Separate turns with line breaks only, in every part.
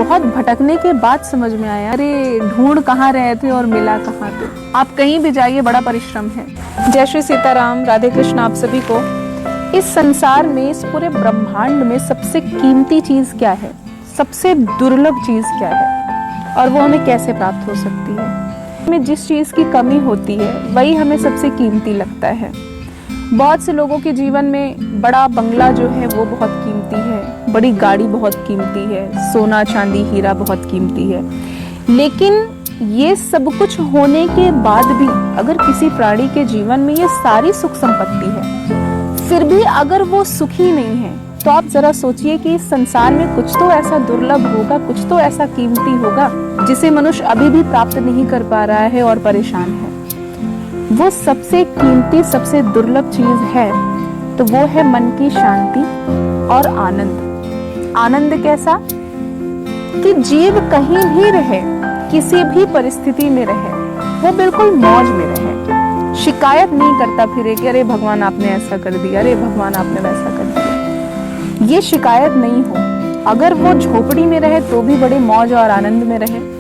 बहुत भटकने के बाद समझ में आया, अरे ढूंढ कहाँ रहे थे और मिला कहाँ थे। आप कहीं भी जाइए, बड़ा परिश्रम है। जय श्री सीताराम, राधे कृष्ण आप सभी को। इस संसार में, इस पूरे ब्रह्मांड में सबसे कीमती चीज क्या है, सबसे दुर्लभ चीज क्या है और वो हमें कैसे प्राप्त हो सकती है। हमें जिस चीज की कमी होती है वही हमें सबसे कीमती लगता है। बहुत से लोगों के जीवन में बड़ा बंगला जो है वो बहुत कीमती है, बड़ी गाड़ी बहुत कीमती है, सोना चांदी हीरा बहुत कीमती है। लेकिन ये सब कुछ होने के बाद भी अगर किसी प्राणी के जीवन में ये सारी सुख संपत्ति है, फिर भी अगर वो सुखी नहीं है, तो आप जरा सोचिए कि इस संसार में कुछ तो ऐसा दुर्लभ होगा, कुछ तो ऐसा कीमती होगा जिसे मनुष्य अभी भी प्राप्त नहीं कर पा रहा है और परेशान है। वो सबसे कीमती, सबसे दुर्लभ चीज है तो वो है मन की शांति और आनंद। आनंद कैसा कि जीव कहीं भी रहे, किसी भी परिस्थिति में रहे, वो बिल्कुल मौज में रहे, शिकायत नहीं करता फिरे कि अरे भगवान आपने ऐसा कर दिया, अरे भगवान आपने वैसा कर दिया। ये शिकायत नहीं हो। अगर वो झोपड़ी में रहे तो भी बड़े मौज और आनंद में रहे,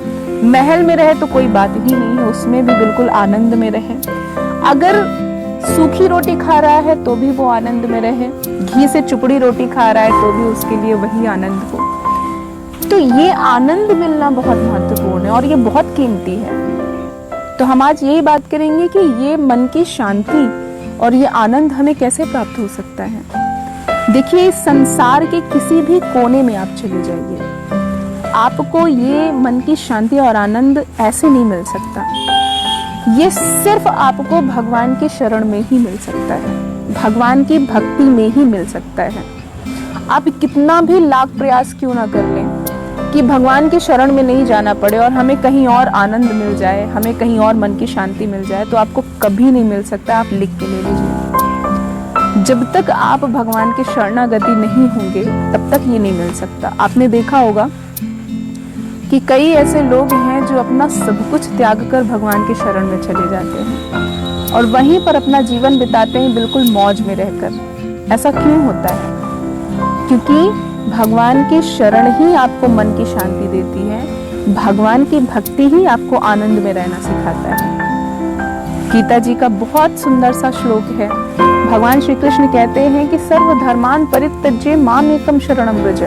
महल में रहे तो कोई बात ही नहीं है, उसमें भी बिल्कुल आनंद में रहे। अगर सूखी रोटी खा रहा है तो भी वो आनंद में रहे, घी से चुपड़ी रोटी खा रहा है तो भी उसके लिए वही आनंद हो। तो ये आनंद मिलना बहुत महत्वपूर्ण है और ये बहुत कीमती है। तो हम आज यही बात करेंगे कि ये मन की शांति और ये आनंद हमें कैसे प्राप्त हो सकता है। देखिए, इस संसार के किसी भी कोने में आप चले जाइए, आपको ये मन की शांति और आनंद ऐसे नहीं मिल सकता। ये सिर्फ आपको भगवान की शरण में ही मिल सकता है, भगवान की भक्ति में ही मिल सकता है। आप कितना भी लाख प्रयास क्यों ना कर लें कि भगवान की शरण में नहीं जाना पड़े और हमें कहीं और आनंद मिल जाए, हमें कहीं और मन की शांति मिल जाए, तो आपको कभी नहीं मिल सकता। आप लिख के ले लीजिए, जब तक आप भगवान के शरणागति नहीं होंगे तब तक ये नहीं मिल सकता। आपने देखा होगा कि कई ऐसे लोग हैं जो अपना सब कुछ त्याग कर भगवान के शरण में चले जाते हैं और वहीं पर अपना जीवन बिताते हैं बिल्कुल मौज में रहकर। ऐसा क्यों होता है? क्योंकि भगवान की शरण ही आपको मन की शांति देती है, भगवान की भक्ति ही आपको आनंद में रहना सिखाता है। गीता जी का बहुत सुंदर सा श्लोक है। भगवान श्री कृष्ण कहते हैं कि सर्वधर्मान परित्यज्य माम एकम शरणम व्रज।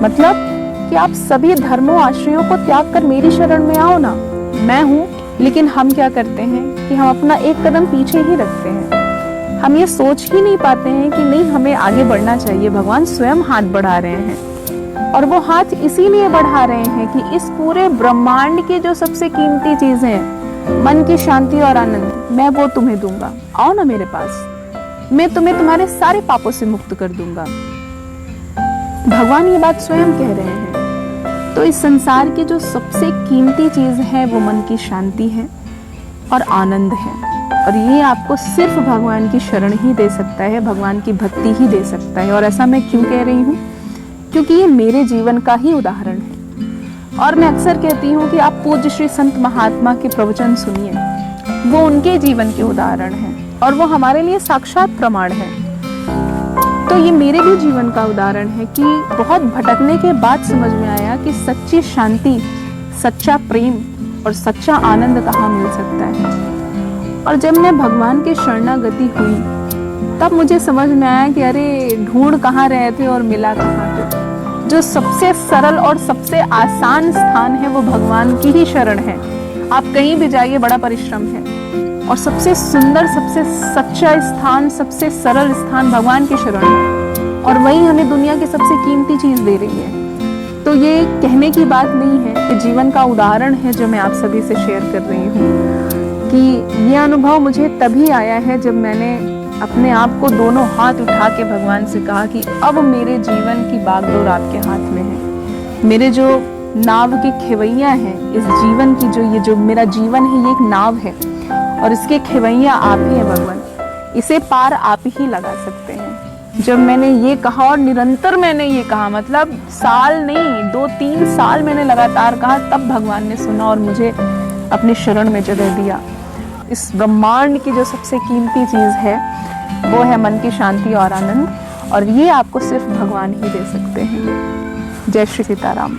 मतलब कि आप सभी धर्मों आश्रयों को त्याग कर मेरी शरण में आओ ना, मैं हूँ। लेकिन हम क्या करते हैं कि हम अपना एक कदम पीछे ही रखते हैं। हम ये सोच ही नहीं पाते हैं कि नहीं, हमें आगे बढ़ना चाहिए। भगवान स्वयं हाथ बढ़ा रहे हैं और वो हाथ इसीलिए बढ़ा रहे हैं कि इस पूरे ब्रह्मांड की जो सबसे कीमती चीजें हैं, मन की शांति और आनंद, मैं वो तुम्हें दूंगा। आओ ना मेरे पास, मैं तुम्हें तुम्हारे सारे पापों से मुक्त कर दूंगा। भगवान ये बात स्वयं कह रहे हैं। तो इस संसार की जो सबसे कीमती चीज है वो मन की शांति है और आनंद है, और ये आपको सिर्फ भगवान की शरण ही दे सकता है, भगवान की भक्ति ही दे सकता है। और ऐसा मैं क्यों कह रही हूँ? क्योंकि ये मेरे जीवन का ही उदाहरण है। और मैं अक्सर कहती हूँ कि आप पूज्य श्री संत महात्मा के प्रवचन सुनिए, वो उनके जीवन के उदाहरण हैं और वो हमारे लिए साक्षात प्रमाण है। तो ये मेरे भी जीवन का उदाहरण है कि बहुत भटकने के बाद समझ में आया कि सच्ची शांति, सच्चा प्रेम और सच्चा आनंद कहाँ मिल सकता है। और जब मैं भगवान की शरणागति हुई तब मुझे समझ में आया कि अरे ढूंढ कहाँ रहे थे और मिला कहाँ थे। जो सबसे सरल और सबसे आसान स्थान है वो भगवान की ही शरण है। आप कहीं भी जाइए, बड़ा परिश्रम है, और सबसे सुंदर, सबसे सच्चा स्थान, सबसे सरल स्थान भगवान की शरण है, और वही हमें दुनिया की सबसे कीमती चीज दे रही है। तो ये कहने की बात नहीं है, कि जीवन का उदाहरण है जो मैं आप सभी से शेयर कर रही हूँ। कि ये अनुभव मुझे तभी आया है जब मैंने अपने आप को दोनों हाथ उठा के भगवान से कहा कि अब मेरे जीवन की बागडोर आपके हाथ में है। मेरे जो नाव के खेवैया हैं, इस जीवन की जो मेरा जीवन है, ये एक नाव है और इसके खेवैया आप ही हैं भगवान। इसे पार आप ही लगा सकते हैं। जब मैंने ये कहा और निरंतर मैंने ये कहा, मतलब साल नहीं 2-3 साल मैंने लगातार कहा, तब भगवान ने सुना और मुझे अपनी शरण में जगह दिया। इस ब्रह्मांड की जो सबसे कीमती चीज है वो है मन की शांति और आनंद, और ये आपको सिर्फ भगवान ही दे सकते हैं। जय श्री सीताराम।